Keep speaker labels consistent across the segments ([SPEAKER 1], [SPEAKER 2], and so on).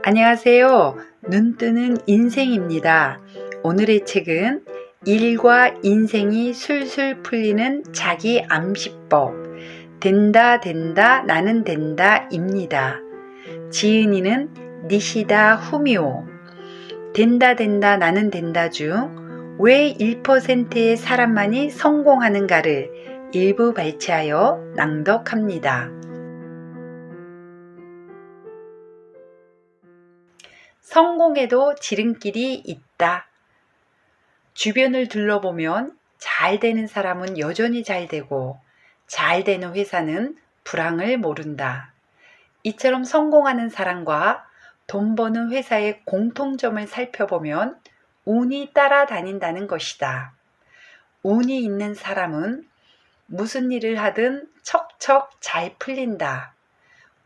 [SPEAKER 1] 안녕하세요. 눈뜨는 인생입니다. 오늘의 책은 일과 인생이 술술 풀리는 자기 암시법 된다 나는 된다 입니다. 지은이는 니시다 후미오. 된다 나는 된다 중 왜 1%의 사람만이 성공하는가를 일부 발췌하여 낭독합니다. 성공에도 지름길이 있다. 주변을 둘러보면 잘 되는 사람은 여전히 잘 되고 잘 되는 회사는 불황을 모른다. 이처럼 성공하는 사람과 돈 버는 회사의 공통점을 살펴보면 운이 따라다닌다는 것이다. 운이 있는 사람은 무슨 일을 하든 척척 잘 풀린다.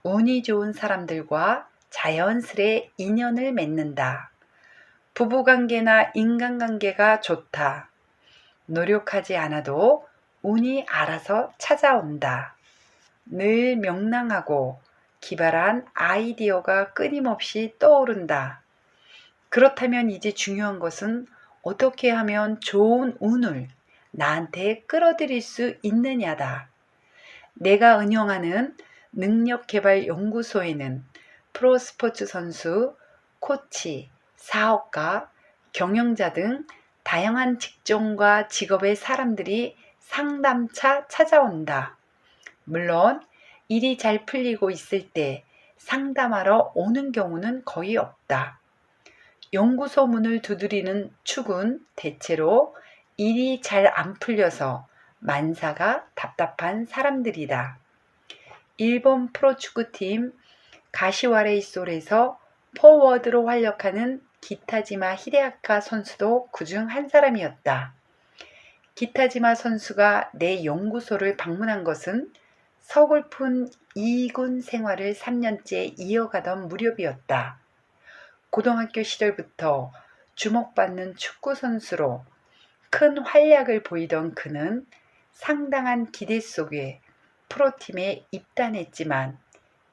[SPEAKER 1] 운이 좋은 사람들과 자연스레 인연을 맺는다. 부부관계나 인간관계가 좋다. 노력하지 않아도 운이 알아서 찾아온다. 늘 명랑하고 기발한 아이디어가 끊임없이 떠오른다. 그렇다면 이제 중요한 것은 어떻게 하면 좋은 운을 나한테 끌어들일 수 있느냐다. 내가 운영하는 능력개발연구소에는 프로스포츠 선수, 코치, 사업가, 경영자 등 다양한 직종과 직업의 사람들이 상담차 찾아온다. 물론 일이 잘 풀리고 있을 때 상담하러 오는 경우는 거의 없다. 연구소 문을 두드리는 축은 대체로 일이 잘 안 풀려서 만사가 답답한 사람들이다. 일본 프로축구팀 가시와레이솔에서 포워드로 활약하는 기타지마 히데아카 선수도 그중 한 사람이었다. 기타지마 선수가 내 연구소를 방문한 것은 서글픈 2군 생활을 3년째 이어가던 무렵이었다. 고등학교 시절부터 주목받는 축구 선수로 큰 활약을 보이던 그는 상당한 기대 속에 프로팀에 입단했지만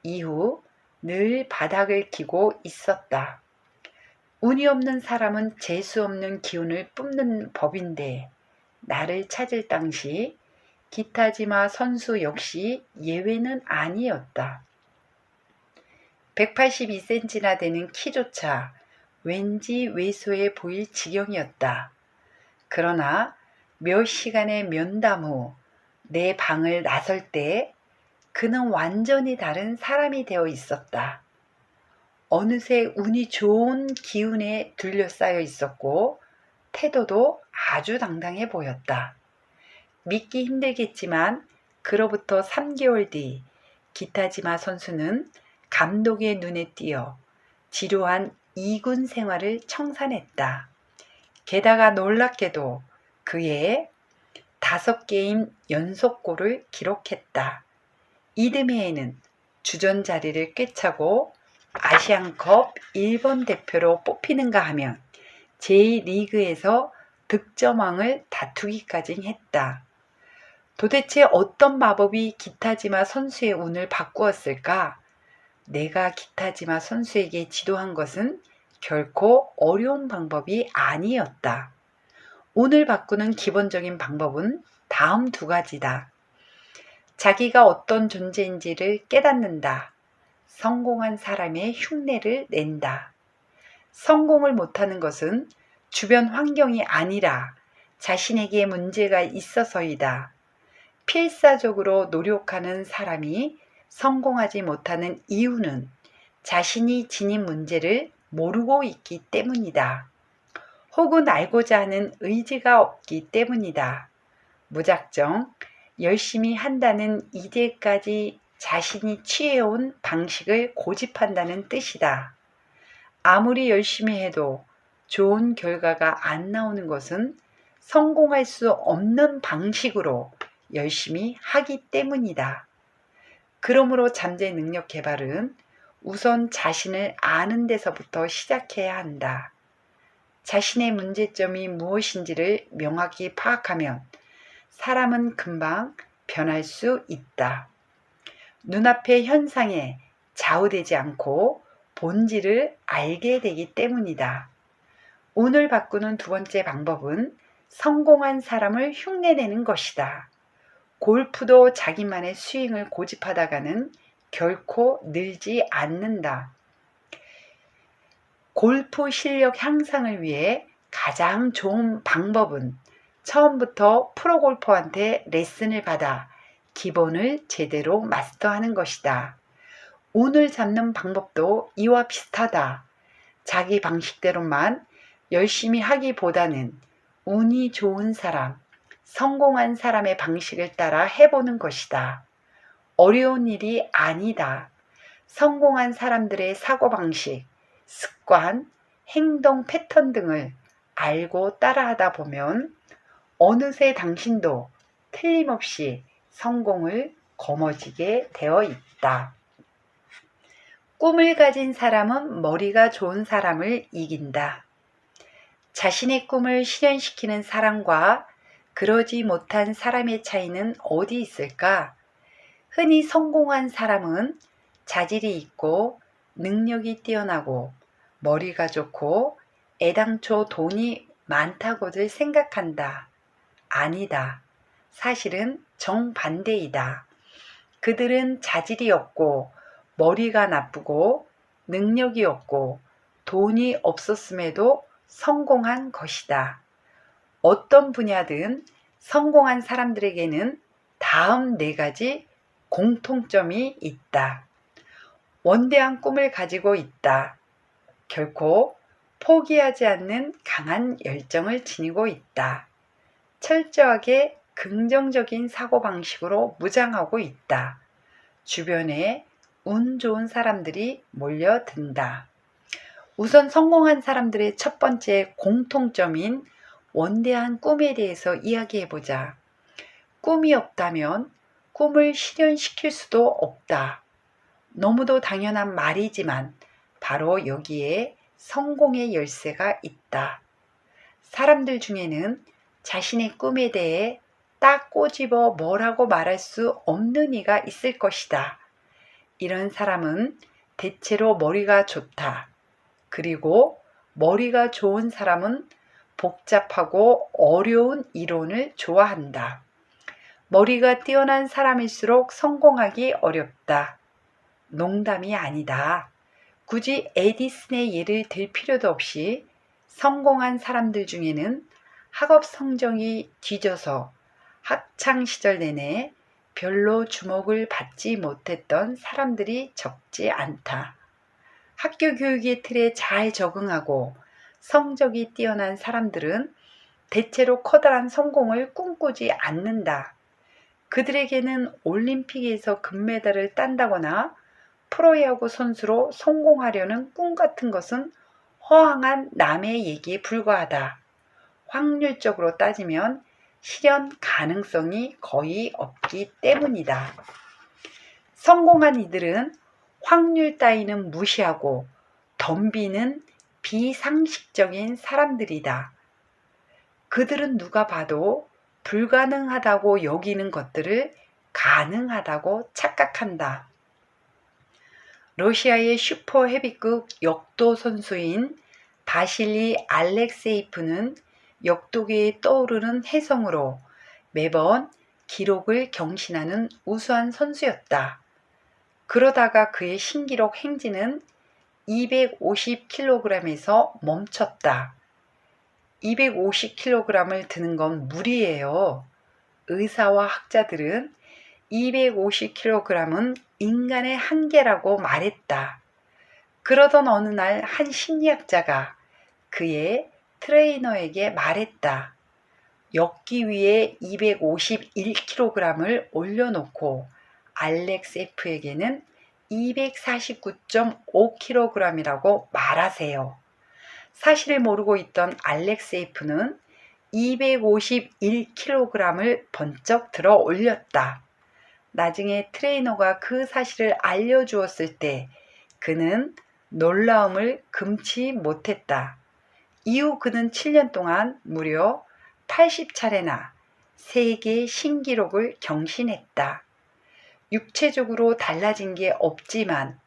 [SPEAKER 1] 이후 늘 바닥을 기고 있었다. 운이 없는 사람은 재수 없는 기운을 뿜는 법인데 나를 찾을 당시 기타지마 선수 역시 예외는 아니었다. 182cm나 되는 키조차 왠지 왜소해 보일 지경이었다. 그러나 몇 시간의 면담 후 내 방을 나설 때 그는 완전히 다른 사람이 되어 있었다. 어느새 운이 좋은 기운에 둘러싸여 있었고 태도도 아주 당당해 보였다. 믿기 힘들겠지만 그로부터 3개월 뒤 기타지마 선수는 감독의 눈에 띄어 지루한 2군 생활을 청산했다. 게다가 놀랍게도 그해 5게임 연속골을 기록했다. 이듬해에는 주전 자리를 꿰차고 아시안컵 일본 대표로 뽑히는가 하면 제2리그에서 득점왕을 다투기까지 했다. 도대체 어떤 마법이 기타지마 선수의 운을 바꾸었을까? 내가 기타지마 선수에게 지도한 것은 결코 어려운 방법이 아니었다. 운을 바꾸는 기본적인 방법은 다음 2가지다. 자기가 어떤 존재인지를 깨닫는다. 성공한 사람의 흉내를 낸다. 성공을 못하는 것은 주변 환경이 아니라 자신에게 문제가 있어서이다. 필사적으로 노력하는 사람이 성공하지 못하는 이유는 자신이 지닌 문제를 모르고 있기 때문이다. 혹은 알고자 하는 의지가 없기 때문이다. 무작정 열심히 한다는 이제까지 자신이 취해온 방식을 고집한다는 뜻이다. 아무리 열심히 해도 좋은 결과가 안 나오는 것은 성공할 수 없는 방식으로 열심히 하기 때문이다. 그러므로 잠재 능력 개발은 우선 자신을 아는 데서부터 시작해야 한다. 자신의 문제점이 무엇인지를 명확히 파악하면 사람은 금방 변할 수 있다. 눈앞의 현상에 좌우되지 않고 본질을 알게 되기 때문이다. 운을 바꾸는 두 번째 방법은 성공한 사람을 흉내내는 것이다. 골프도 자기만의 스윙을 고집하다가는 결코 늘지 않는다. 골프 실력 향상을 위해 가장 좋은 방법은 처음부터 프로골퍼한테 레슨을 받아 기본을 제대로 마스터하는 것이다. 운을 잡는 방법도 이와 비슷하다. 자기 방식대로만 열심히 하기보다는 운이 좋은 사람, 성공한 사람의 방식을 따라 해보는 것이다. 어려운 일이 아니다. 성공한 사람들의 사고방식, 습관, 행동 패턴 등을 알고 따라하다 보면 어느새 당신도 틀림없이 성공을 거머쥐게 되어 있다. 꿈을 가진 사람은 머리가 좋은 사람을 이긴다. 자신의 꿈을 실현시키는 사람과 그러지 못한 사람의 차이는 어디 있을까? 흔히 성공한 사람은 자질이 있고 능력이 뛰어나고 머리가 좋고 애당초 돈이 많다고들 생각한다. 아니다. 사실은 정반대이다. 그들은 자질이 없고 머리가 나쁘고 능력이 없고 돈이 없었음에도 성공한 것이다. 어떤 분야든 성공한 사람들에게는 다음 4가지 공통점이 있다. 원대한 꿈을 가지고 있다. 결코 포기하지 않는 강한 열정을 지니고 있다. 철저하게 긍정적인 사고방식으로 무장하고 있다. 주변에 운 좋은 사람들이 몰려든다. 우선 성공한 사람들의 첫 번째 공통점인 원대한 꿈에 대해서 이야기해보자. 꿈이 없다면 꿈을 실현시킬 수도 없다. 너무도 당연한 말이지만 바로 여기에 성공의 열쇠가 있다. 사람들 중에는 자신의 꿈에 대해 딱 꼬집어 뭐라고 말할 수 없는 이가 있을 것이다. 이런 사람은 대체로 머리가 좋다. 그리고 머리가 좋은 사람은 복잡하고 어려운 이론을 좋아한다. 머리가 뛰어난 사람일수록 성공하기 어렵다. 농담이 아니다. 굳이 에디슨의 예를 들 필요도 없이 성공한 사람들 중에는 학업 성적이 뒤져서 학창시절 내내 별로 주목을 받지 못했던 사람들이 적지 않다. 학교 교육의 틀에 잘 적응하고 성적이 뛰어난 사람들은 대체로 커다란 성공을 꿈꾸지 않는다. 그들에게는 올림픽에서 금메달을 딴다거나 프로야구 선수로 성공하려는 꿈 같은 것은 허황한 남의 얘기에 불과하다. 확률적으로 따지면 실현 가능성이 거의 없기 때문이다. 성공한 이들은 확률 따위는 무시하고 덤비는 비상식적인 사람들이다. 그들은 누가 봐도 불가능하다고 여기는 것들을 가능하다고 착각한다. 러시아의 슈퍼 헤비급 역도 선수인 바실리 알렉세이프는 역도계에 떠오르는 혜성으로 매번 기록을 경신하는 우수한 선수였다. 그러다가 그의 신기록 행진은 250kg에서 멈췄다. 250kg을 드는 건 무리예요. 의사와 학자들은 250kg은 인간의 한계라고 말했다. 그러던 어느 날 한 심리학자가 그의 트레이너에게 말했다. 엮기 위해 251kg을 올려놓고 알렉세이프에게는 249.5kg이라고 말하세요. 사실을 모르고 있던 알렉세이프는 251kg을 번쩍 들어 올렸다. 나중에 트레이너가 그 사실을 알려주었을 때 그는 놀라움을 금치 못했다. 이후 그는 7년 동안 무려 80차례나 세계 신기록을 경신했다. 육체적으로 달라진 게 없지만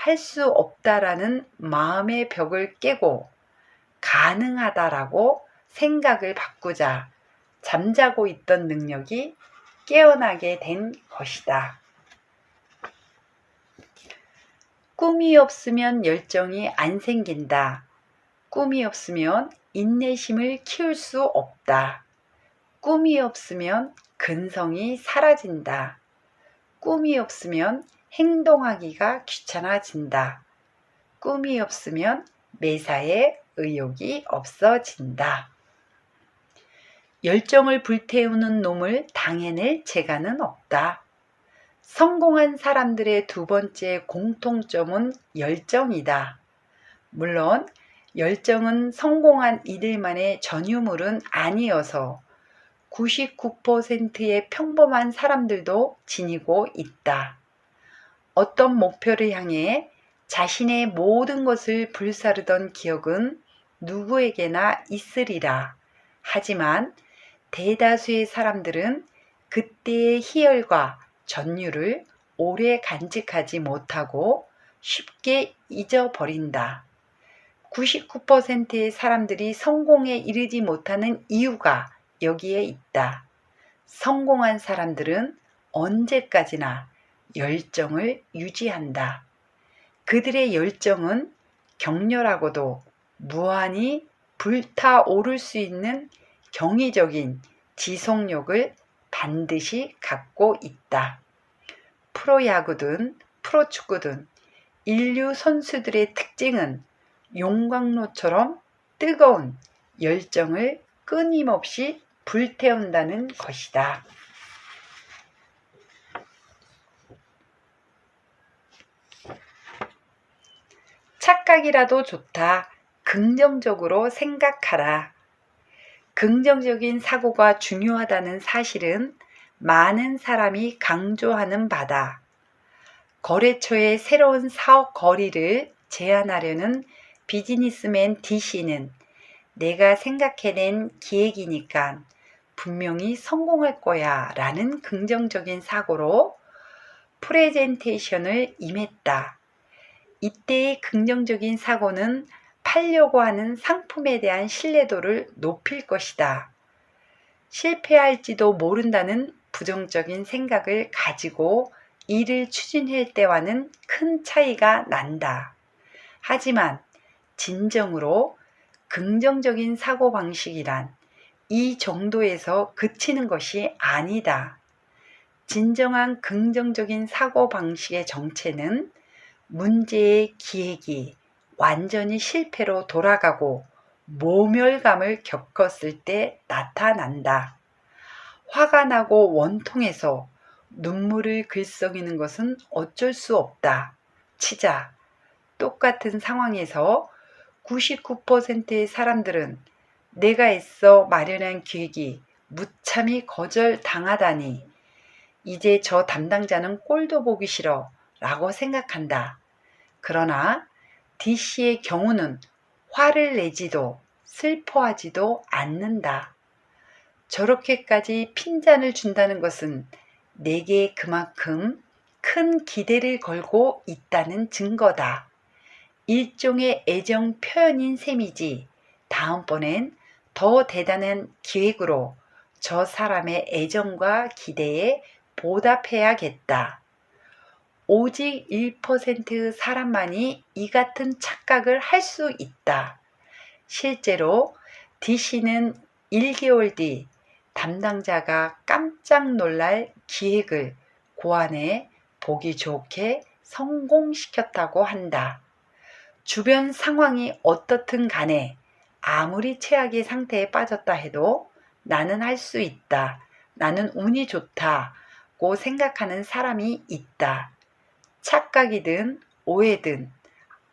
[SPEAKER 1] 할 수 없다라는 마음의 벽을 깨고 가능하다라고 생각을 바꾸자 잠자고 있던 능력이 깨어나게 된 것이다. 꿈이 없으면 열정이 안 생긴다. 꿈이 없으면 인내심을 키울 수 없다. 꿈이 없으면 근성이 사라진다. 꿈이 없으면 행동하기가 귀찮아진다. 꿈이 없으면 매사에 의욕이 없어진다. 열정을 불태우는 놈을 당해낼 재간은 없다. 성공한 사람들의 두 번째 공통점은 열정이다. 물론 열정은 성공한 이들만의 전유물은 아니어서 99%의 평범한 사람들도 지니고 있다. 어떤 목표를 향해 자신의 모든 것을 불사르던 기억은 누구에게나 있으리라. 하지만 대다수의 사람들은 그때의 희열과 전율을 오래 간직하지 못하고 쉽게 잊어버린다. 99%의 사람들이 성공에 이르지 못하는 이유가 여기에 있다. 성공한 사람들은 언제까지나 열정을 유지한다. 그들의 열정은 격렬하고도 무한히 불타오를 수 있는 경이적인 지속력을 반드시 갖고 있다. 프로야구든 프로축구든 인류 선수들의 특징은 용광로처럼 뜨거운 열정을 끊임없이 불태운다는 것이다. 착각이라도 좋다. 긍정적으로 생각하라. 긍정적인 사고가 중요하다는 사실은 많은 사람이 강조하는 바다. 거래처의 새로운 사업 거리를 제안하려는 비즈니스맨 D씨는 내가 생각해낸 기획이니까 분명히 성공할 거야 라는 긍정적인 사고로 프레젠테이션을 임했다. 이때의 긍정적인 사고는 팔려고 하는 상품에 대한 신뢰도를 높일 것이다. 실패할지도 모른다는 부정적인 생각을 가지고 일을 추진할 때와는 큰 차이가 난다. 하지만 진정으로 긍정적인 사고방식이란 이 정도에서 그치는 것이 아니다. 진정한 긍정적인 사고방식의 정체는 문제의 기획이 완전히 실패로 돌아가고 모멸감을 겪었을 때 나타난다. 화가 나고 원통해서 눈물을 글썽이는 것은 어쩔 수 없다. 치자. 똑같은 상황에서 99%의 사람들은 내가 애써 마련한 기획이 무참히 거절당하다니 이제 저 담당자는 꼴도 보기 싫어 라고 생각한다. 그러나 D씨의 경우는 화를 내지도 슬퍼하지도 않는다. 저렇게까지 핀잔을 준다는 것은 내게 그만큼 큰 기대를 걸고 있다는 증거다. 일종의 애정 표현인 셈이지 다음번엔 더 대단한 기획으로 저 사람의 애정과 기대에 보답해야겠다. 오직 1% 사람만이 이 같은 착각을 할 수 있다. 실제로 D씨는 1개월 뒤 담당자가 깜짝 놀랄 기획을 고안해 보기 좋게 성공시켰다고 한다. 주변 상황이 어떻든 간에 아무리 최악의 상태에 빠졌다 해도 나는 할 수 있다. 나는 운이 좋다고 생각하는 사람이 있다. 착각이든 오해든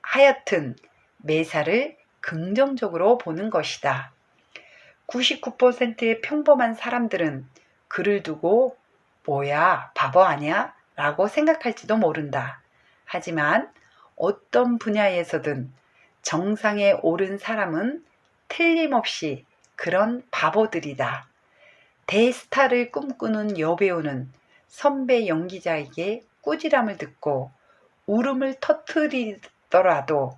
[SPEAKER 1] 하여튼 매사를 긍정적으로 보는 것이다. 99%의 평범한 사람들은 그를 두고 뭐야 바보 아니야? 라고 생각할지도 모른다. 하지만 어떤 분야에서든 정상에 오른 사람은 틀림없이 그런 바보들이다. 대스타를 꿈꾸는 여배우는 선배 연기자에게 꾸지람을 듣고 울음을 터뜨리더라도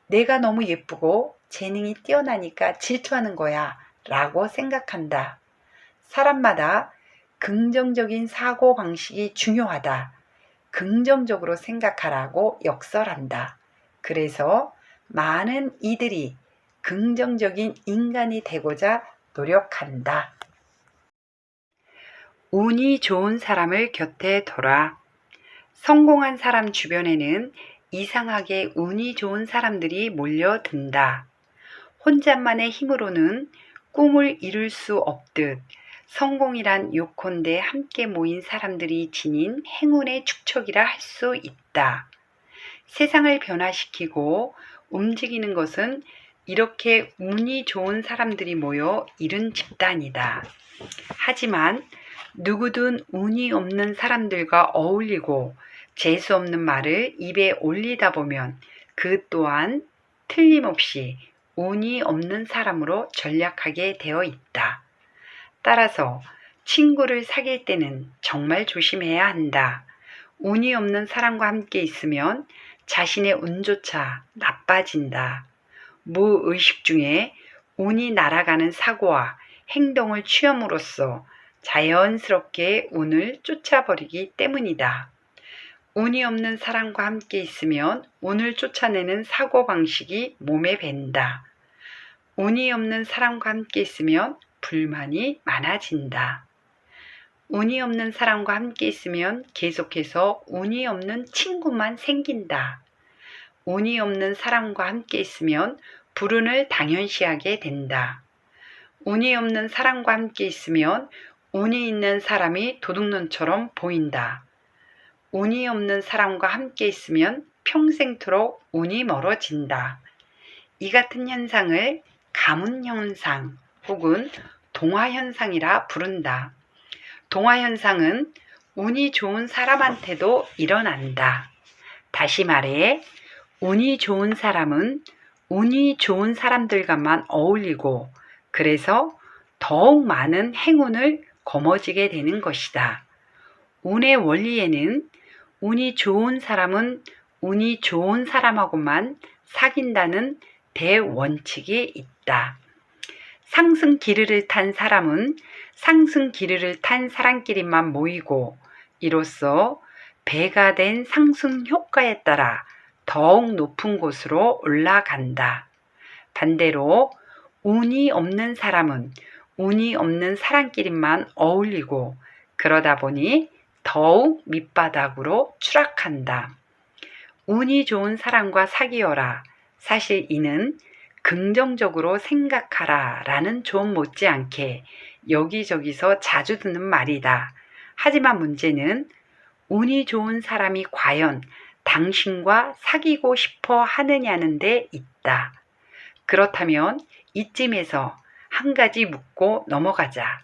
[SPEAKER 1] 내가 너무 예쁘고 재능이 뛰어나니까 질투하는 거야 라고 생각한다. 사람마다 긍정적인 사고방식이 중요하다. 긍정적으로 생각하라고 역설한다. 그래서 많은 이들이 긍정적인 인간이 되고자 노력한다. 운이 좋은 사람을 곁에 둬라. 성공한 사람 주변에는 이상하게 운이 좋은 사람들이 몰려든다. 혼자만의 힘으로는 꿈을 이룰 수 없듯 성공이란 요컨대 함께 모인 사람들이 지닌 행운의 축적이라 할 수 있다. 세상을 변화시키고 움직이는 것은 이렇게 운이 좋은 사람들이 모여 이룬 집단이다. 하지만 누구든 운이 없는 사람들과 어울리고 재수없는 말을 입에 올리다 보면 그 또한 틀림없이 운이 없는 사람으로 전락하게 되어 있다. 따라서 친구를 사귈 때는 정말 조심해야 한다. 운이 없는 사람과 함께 있으면 자신의 운조차 나빠진다. 무의식 중에 운이 날아가는 사고와 행동을 취함으로써 자연스럽게 운을 쫓아버리기 때문이다. 운이 없는 사람과 함께 있으면 운을 쫓아내는 사고방식이 몸에 밴다. 운이 없는 사람과 함께 있으면 불만이 많아진다. 운이 없는 사람과 함께 있으면 계속해서 운이 없는 친구만 생긴다. 운이 없는 사람과 함께 있으면 불운을 당연시하게 된다. 운이 없는 사람과 함께 있으면 운이 있는 사람이 도둑놈처럼 보인다. 운이 없는 사람과 함께 있으면 평생토록 운이 멀어진다. 이 같은 현상을 가문현상 혹은 동화현상이라 부른다. 동화현상은 운이 좋은 사람한테도 일어난다. 다시 말해, 운이 좋은 사람은 운이 좋은 사람들과만 어울리고 그래서 더욱 많은 행운을 거머쥐게 되는 것이다. 운의 원리에는 운이 좋은 사람은 운이 좋은 사람하고만 사귄다는 대원칙이 있다. 상승 기류를 탄 사람은 상승 기류를 탄 사람끼리만 모이고 이로써 배가 된 상승 효과에 따라 더욱 높은 곳으로 올라간다. 반대로 운이 없는 사람은 운이 없는 사람끼리만 어울리고 그러다 보니 더욱 밑바닥으로 추락한다. 운이 좋은 사람과 사귀어라. 사실 이는 긍정적으로 생각하라 라는 조언 못지않게 여기저기서 자주 듣는 말이다. 하지만 문제는 운이 좋은 사람이 과연 당신과 사귀고 싶어 하느냐는 데 있다. 그렇다면 이쯤에서 한 가지 묻고 넘어가자.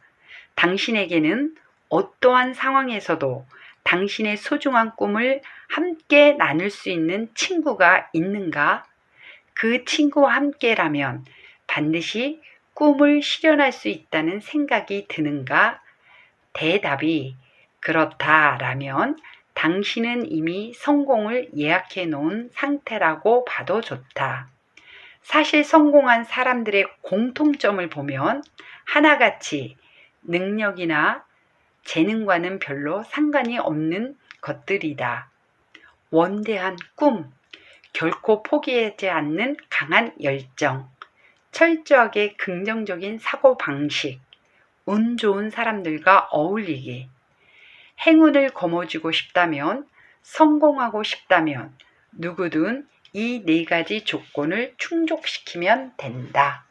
[SPEAKER 1] 당신에게는 어떠한 상황에서도 당신의 소중한 꿈을 함께 나눌 수 있는 친구가 있는가? 그 친구와 함께라면 반드시 꿈을 실현할 수 있다는 생각이 드는가? 대답이 그렇다라면 당신은 이미 성공을 예약해 놓은 상태라고 봐도 좋다. 사실 성공한 사람들의 공통점을 보면 하나같이 능력이나 재능과는 별로 상관이 없는 것들이다. 원대한 꿈, 결코 포기하지 않는 강한 열정, 철저하게 긍정적인 사고방식, 운 좋은 사람들과 어울리기. 행운을 거머쥐고 싶다면, 성공하고 싶다면 누구든 이 4가지 조건을 충족시키면 된다.